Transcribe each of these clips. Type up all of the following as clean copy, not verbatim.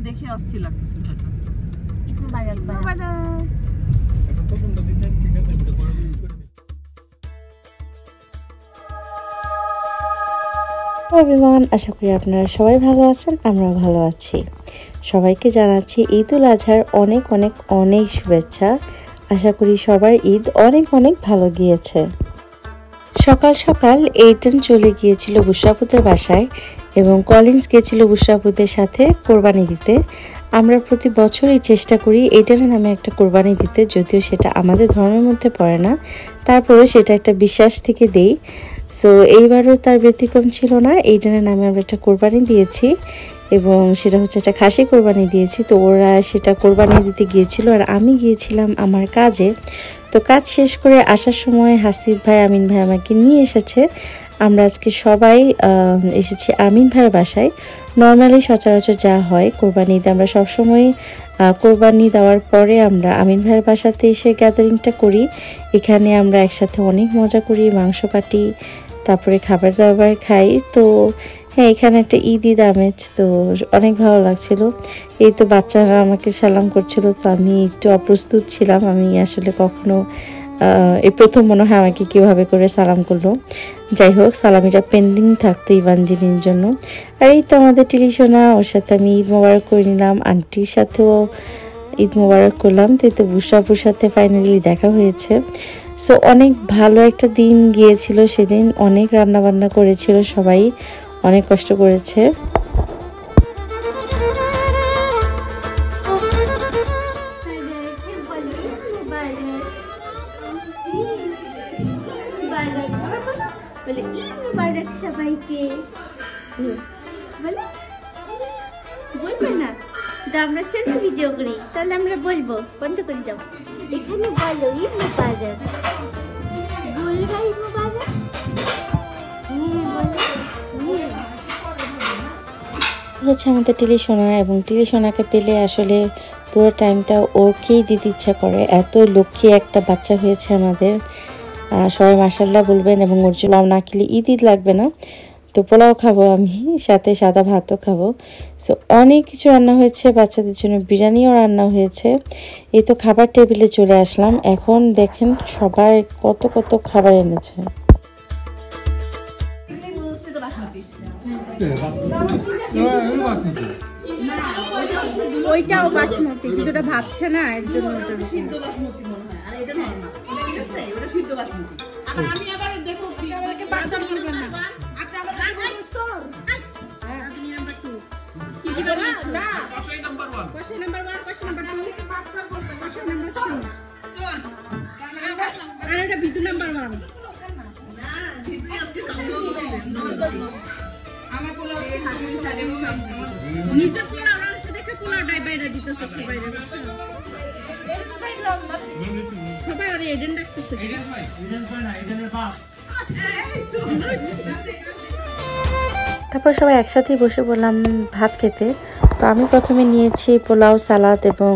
দেখে অস্থির লাগতেছিল হয়তো। ঈদ মুবারক। এখন তো কোনটা দিবেন ঠিক আছে এটা করে এভরিওয়ান, আশা করি আপনারা সবাই ভালো আছেন, আমরাও ভালো আছি। সবাইকে জানাচ্ছি ঈদ উল আজহার অনেক অনেক অনেক শুভেচ্ছা। আশা করি সবার ঈদ অনেক অনেক ভালো গিয়েছে। সকাল সকাল এইটেন চলে গিয়েছিল বুশরাপুদের বাসায় এবং কলিন্স গিয়েছিল বুশরাপুদের সাথে কোরবানি দিতে। আমরা প্রতি বছরই চেষ্টা করি এইটেনের নামে একটা কোরবানি দিতে, যদিও সেটা আমাদের ধর্মের মধ্যে পড়ে না, তারপরেও সেটা একটা বিশ্বাস থেকে দেই। সো এইবারও তার ব্যতিক্রম ছিল না। এইটেনের নামে আমরা একটা কোরবানি দিয়েছি এবং সেটা হচ্ছে একটা খাসি কোরবানি দিয়েছি। তো ওরা সেটা কোরবানি দিতে গিয়েছিল আর আমি গিয়েছিলাম আমার কাজে। তো কাজ শেষ করে আসার সময় হাসিব ভাই, আমিন ভাই আমাকে নিয়ে এসেছে। আমরা আজকে সবাই এসেছি আমিন ভাইয়ের বাসায়। নর্মালি সচরাচর যা হয় কোরবানি ঈদে আমরা সবসময় কোরবানি দেওয়ার পরে আমরা আমিন ভাইয়ের বাসাতে এসে গ্যাদারিংটা করি। এখানে আমরা একসাথে অনেক মজা করি, মাংস কাটি, তারপরে খাবার দাবার খাই। তো হ্যাঁ, এখানে একটা ঈদ আমেজ, তো অনেক ভালো লাগছিল। এই তো বাচ্চারা আমাকে সালাম করছিল, তো আমি একটু অপ্রস্তুত ছিলাম। আমি আসলে কখনো এই প্রথম মনে হয় আমাকে কীভাবে করে সালাম করলো। যাই হোক, সালামিটা পেন্ডিং থাকতো ইভাঞ্জেলির জন্য। আর এই তো আমাদের টিলিশোনা, ওর সাথে আমি ঈদ মোবারক করে নিলাম, আন্টির সাথেও ঈদ মোবারক করলাম। তো এই তো বুশরাপুর সাথে ফাইনালি দেখা হয়েছে। সো অনেক ভালো একটা দিন গিয়েছিল সেদিন। অনেক রান্নাবান্না করেছিল সবাই, অনেক কষ্ট করেছে। সবাইকে বলে বলবে না, আমরা সেলফি ভিডিও করি, তাহলে আমরা বলবো, বন্ধ করে দাও। এখানে বলো ঈদ মুবারক, বলবা ঈদ মুবারক। হচ্ছে আমাদের টিলিশোনা, এবং টিলিশোনাকে পেলে আসলে পুরো টাইমটা ওরকেই দিতে ইচ্ছা করে। এত লক্ষ্মী একটা বাচ্চা হয়েছে আমাদের। সবাই মাশাআল্লাহ বলবেন, এবং ওর জন্য না খেলে ঈদ লাগবে না। তো পোলাও খাবো আমি, সাথে সাদা ভাতও খাবো। সো অনেক কিছু রান্না হয়েছে, বাচ্চাদের জন্য বিরিয়ানিও রান্না হয়েছে। এই তো খাবার টেবিলে চলে আসলাম। এখন দেখেন সবাই কত কত খাবার এনেছে। ওইটাও বাসমতি, কিন্তু ওটা ভাবছে না, এর জন্য সিদ্ধ বাসমতি মনে হয়, আর এটা নরমাল। ঠিক আছে, ওটা সিদ্ধ বাসমতি। আবার আমি আবার দেখো আমাদেরকে বারবার বলবেন না। আপনি আমাদের সর হ্যাঁ, আপনি নাম্বার 2 কি কি বলা না, কষাই নাম্বার 1, কষাই নাম্বার 1, কষাই নাম্বার 2 থেকে বারবার বলতে, কষাই নাম্বার 3 সর, আর এটা ভিতু নাম্বার 1 না, ভিতুই আজকে সঙ্গে আমার পোলাও হাসি সারে নিজে পোলাও রান্না দেখে পোলাওটাই বাইরে দিতেছে বাইরে। সবাই আর এডেন ডাকতেছে, তারপর সবাই একসাথেই বসে বললাম ভাত খেতে। তো আমি প্রথমে নিয়েছি পোলাও, সালাদ এবং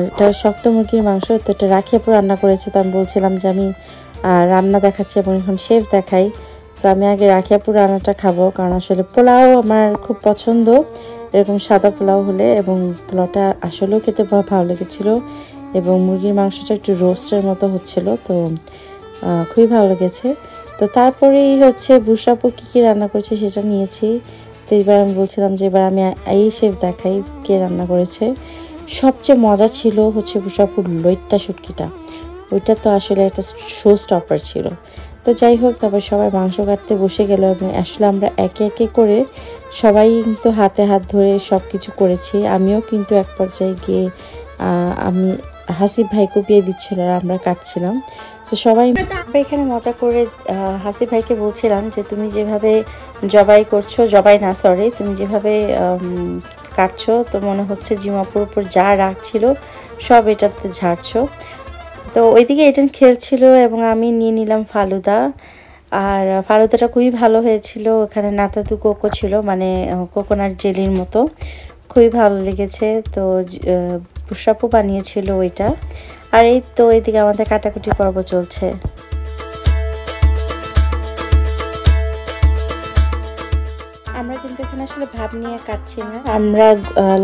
এটা শক্ত মুরগির মাংস। তো এটা রাখিয়াপুর রান্না করেছে। তো আমি বলছিলাম যে আমি রান্না দেখাচ্ছি এবং এখন শেফ দেখাই। তো আমি আগে রাখিয়াপুর রান্নাটা খাবো, কারণ আসলে পোলাও আমার খুব পছন্দ, এরকম সাদা পোলাও হলে। এবং পোলাওটা আসলেও খেতে ভালো লেগেছিলো, এবং মুরগির মাংসটা একটু রোস্টের মতো হচ্ছিল, তো খুবই ভালো লেগেছে। তো তারপরেই হচ্ছে বুশরাপু কী রান্না করেছে সেটা নিয়েছি। তো এবার আমি বলছিলাম যে এবার আমি এই শেফ দেখাই কে রান্না করেছে। সবচেয়ে মজা ছিল হচ্ছে বুশরাপুর লইট্টা শুটকিটা, ওইটা তো আসলে একটা শো স্টপার ছিল। তো যাই হোক, তারপর সবাই মাংস কাটতে বসে গেল, এবং আসলে আমরা একে একে করে সবাই কিন্তু হাতে হাত ধরে সব কিছু করেছি। আমিও কিন্তু এক পর্যায়ে গিয়ে আমি হাসিব ভাই কপিয়ে দিচ্ছিল আর আমরা কাটছিলাম। তো সবাই এখানে মজা করে হাসিব ভাইকে বলছিলাম যে তুমি যেভাবে জবাই করছো, জবাই না সরি, তুমি যেভাবে কাটছো, তো মনে হচ্ছে জিমাপুর উপর যা রাখছিল সব এটাতে ঝাড়ছো। তো ওইদিকে এটা খেলছিল এবং আমি নিয়ে নিলাম ফালুদা। আর ফালুদাটা খুবই ভালো হয়েছিল। ওখানে নাতাদু কোকো ছিল, মানে কোকোনাট জেলির মতো, খুবই ভালো লেগেছে। তো বুশরাপু বানিয়েছিল ওইটা। আর এই তো এইদিকে আমাদের কাটাকুটি পর্ব চলছে। আমরা কিন্তু এখানে আসলে ভাত ভাব নিয়ে কাটছি না। আমরা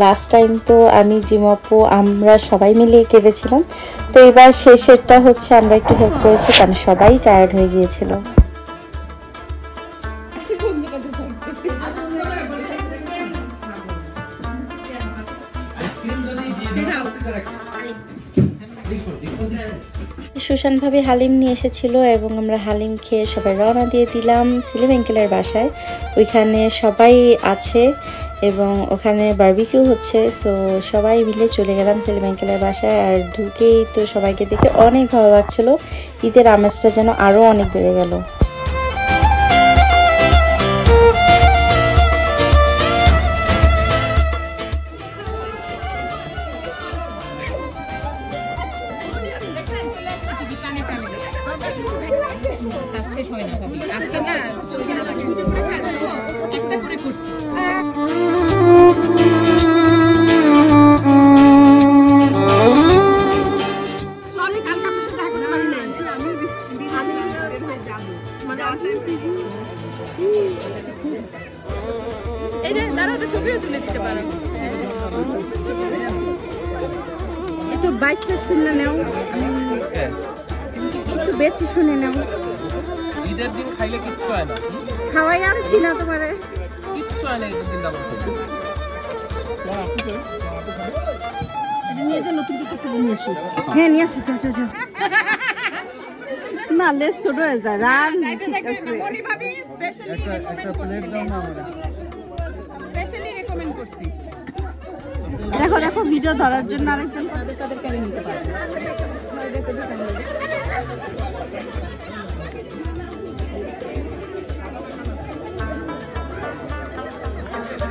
লাস্ট টাইম তো আমি জিমপু আমরা সবাই মিলে কেটেছিলাম, তো এবার শেষেরটা হচ্ছে আমরা একটু হেল্প করেছি কারণ সবাই টায়ার্ড হয়ে গিয়েছিল। সুশান ভাবি হালিম নিয়ে এসেছিল এবং আমরা হালিম খেয়ে সবাই রওনা দিয়ে দিলাম সেলিম আঙ্কেলের বাসায়। ওইখানে সবাই আছে এবং ওখানে বারবিকিউ হচ্ছে, সো সবাই মিলে চলে গেলাম সেলিম আঙ্কেলের বাসায়। আর ঢুকেই তো সবাইকে দেখে অনেক ভালো লাগছিল, ঈদের আমেজটা যেন আরও অনেক বেড়ে গেল। একটু বাচ্চা শুনে নাও, একটু বেছে শুনে নাও। ঈদের দিন খাইলে কিচ্ছু হয় না, খাওয়াই আনছি না তোমারে, কিচ্ছু হয় না ঈদের দিন। হ্যাঁ নিয়ে আসছি, চল চল চল। না লেস ছোট হয়ে যায়, রান ঠিক আছে। দেখো দেখো ভিডিও ধরার জন্য আরেকজন তাদের কেড়ে নিতে পারে।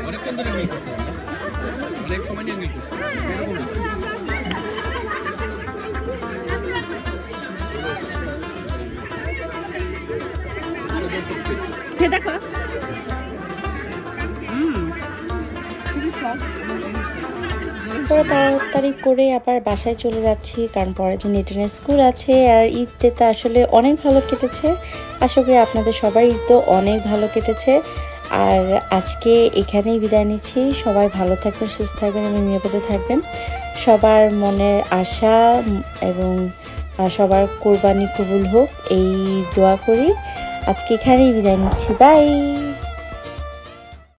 অনেকক্ষণ ধরে মিল করতে হবে, অনেক সময় নিয়ে মিল করতে দেখো পরে তাড়াতাড়ি করে আবার বাসায় চলে যাচ্ছি কারণ পরের দিন ইন্টারনেট স্কুল আছে। আর ঈদটা আসলে অনেক ভালো কেটেছে, আশা করি আপনাদের সবার ঈদ তো অনেক ভালো কেটেছে। আর আজকে এখানেই বিদায় নিচ্ছি, সবাই ভালো থাকবেন, সুস্থ থাকবেন এবং নিরাপদে থাকবেন। সবার মনের আশা এবং সবার কোরবানি কবুল হোক এই দোয়া করি। আজকে এখানেই বিদায় নিচ্ছি, বাই।